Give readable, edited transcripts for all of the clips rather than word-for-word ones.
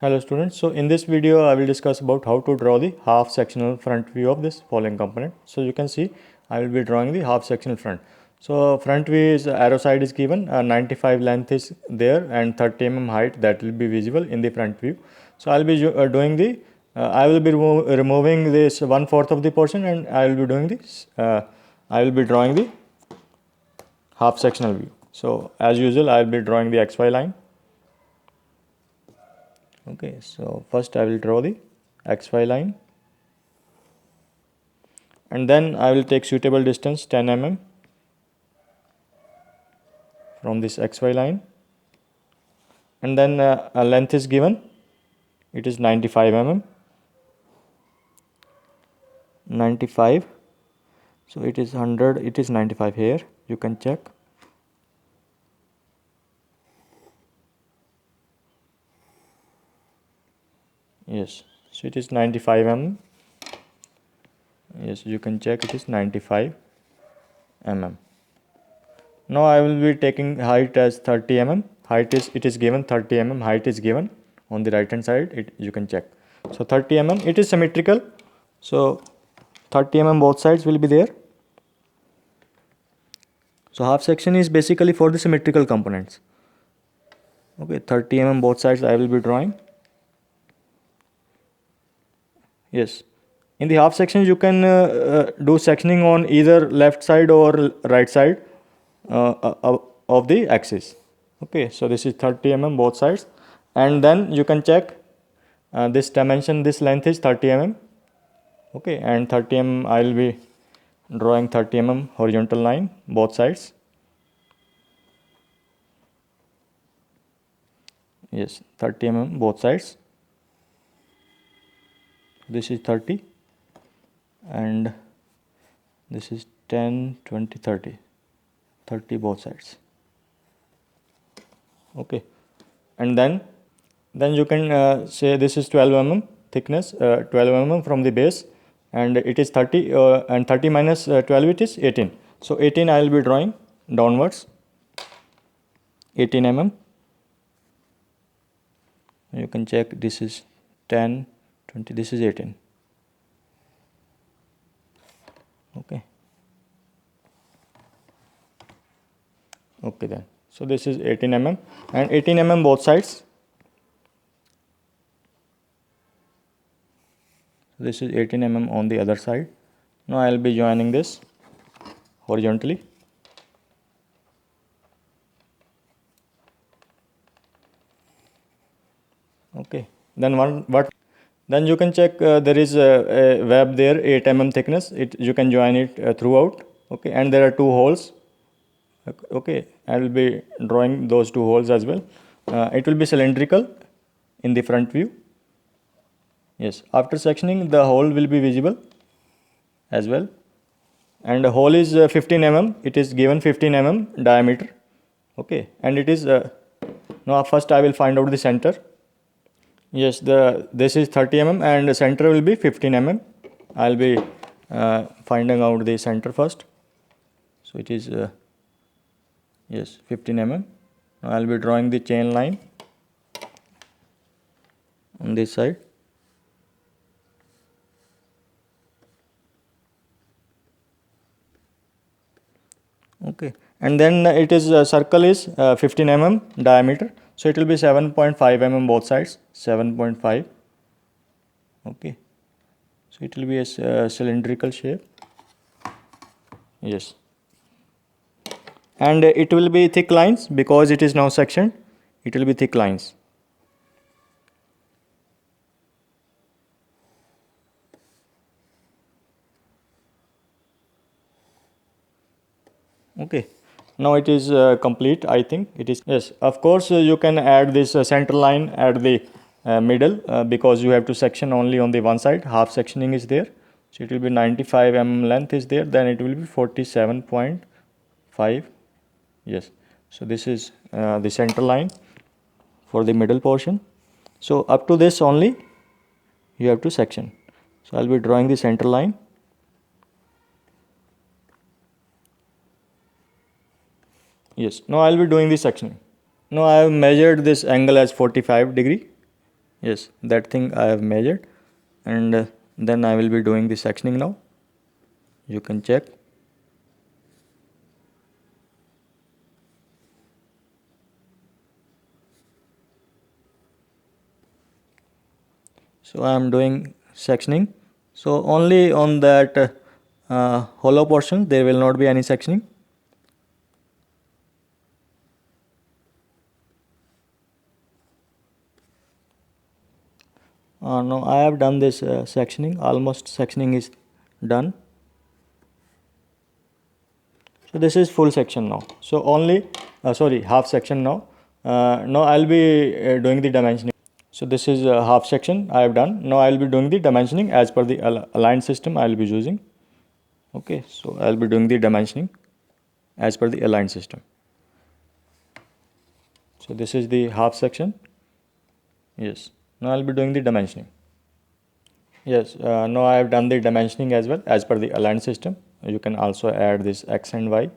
Hello students, so in this video I will discuss about how to draw the half sectional front view of this following component. So you can see I will be drawing the half sectional front. So front view is arrow side is given, 95 length is there and 30 mm height that will be visible in the front view. So I will be doing the, I will be removing this 1/4 of the portion and I will be doing this, I will be drawing the half sectional view. So as usual I will be drawing the XY line. Okay, so first I will draw the XY line and then I will take suitable distance 10 mm from this XY line, and then a length is given, it is 95 mm, 95, so it is 100, it is 95 here, you can check. Yes, so it is 95 mm. Yes, you can check, it is 95 mm. Now I will be taking height as 30 mm. Height is, it is given 30 mm, height is given on the right hand side, you can check. So 30 mm, it is symmetrical, so 30 mm both sides will be there. So half section is basically for the symmetrical components. Okay, 30 mm both sides I will be drawing. Yes, in the half section you can do sectioning on either left side or right side of the axis. Okay, so this is 30 mm both sides, and then you can check this dimension, this length is 30 mm. Okay, and 30 mm I will be drawing 30 mm horizontal line both sides. Yes, 30 mm both sides. This is 30 and this is 10, 20, 30, 30 both sides. Okay, and then you can say this is 12 mm thickness, 12 mm from the base, and it is 30 and 30 minus 12, it is 18. So 18 I will be drawing downwards, 18 mm. You can check, this is 10, 20, this is 18. Okay. Okay then. So this is 18 mm and 18 mm both sides. This is 18 mm on the other side. Now I will be joining this horizontally. Okay. Then then you can check, there is a web there, 8 mm thickness. You can join it throughout. Okay, and there are two holes. Okay, I will be drawing those two holes as well. It will be cylindrical in the front view. Yes, after sectioning the hole will be visible as well, and the hole is 15 mm. It is given 15 mm diameter. Okay, and it is now first I will find out the center. Yes, this is 30 mm and the center will be 15 mm. I'll be finding out the center first. So it is yes, 15 mm. Now I'll be drawing the chain line on this side. Okay, and then it is circle is 15 mm diameter, so it will be 7.5 mm both sides, 7.5. Okay, so it will be a cylindrical shape. Yes, and it will be thick lines because it is now sectioned. It will be thick lines. Okay, now it is complete. I think it is. Yes, of course you can add this center line at the middle because you have to section only on the one side. Half sectioning is there, so it will be 95 mm length is there, then it will be 47.5. yes, so this is the center line for the middle portion. So up to this only you have to section. So I'll be drawing the center line. Yes, now I'll be doing the sectioning. Now I have measured this angle as 45 degree. Yes, that thing I have measured, and then I will be doing the sectioning now. You can check. So I am doing sectioning. So only on that hollow portion there will not be any sectioning. No, I have done this sectioning. Almost sectioning is done. So this is full section now. So only, sorry, half section now. Now I'll be doing the dimensioning. So this is half section I have done. Now I'll be doing the dimensioning as per the aligned system I'll be using. Okay, so I'll be doing the dimensioning as per the aligned system. So this is the half section. Yes, now I'll be doing the dimensioning. Yes, now I have done the dimensioning as well as per the aligned system. You can also add this x and y.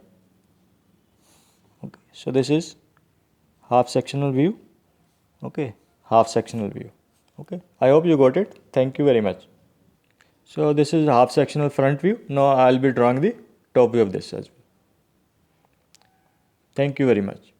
Okay, so this is half sectional view. Okay, half sectional view. Okay, I hope you got it. Thank you very much. So this is half sectional front view. Now I'll be drawing the top view of this as well. Thank you very much.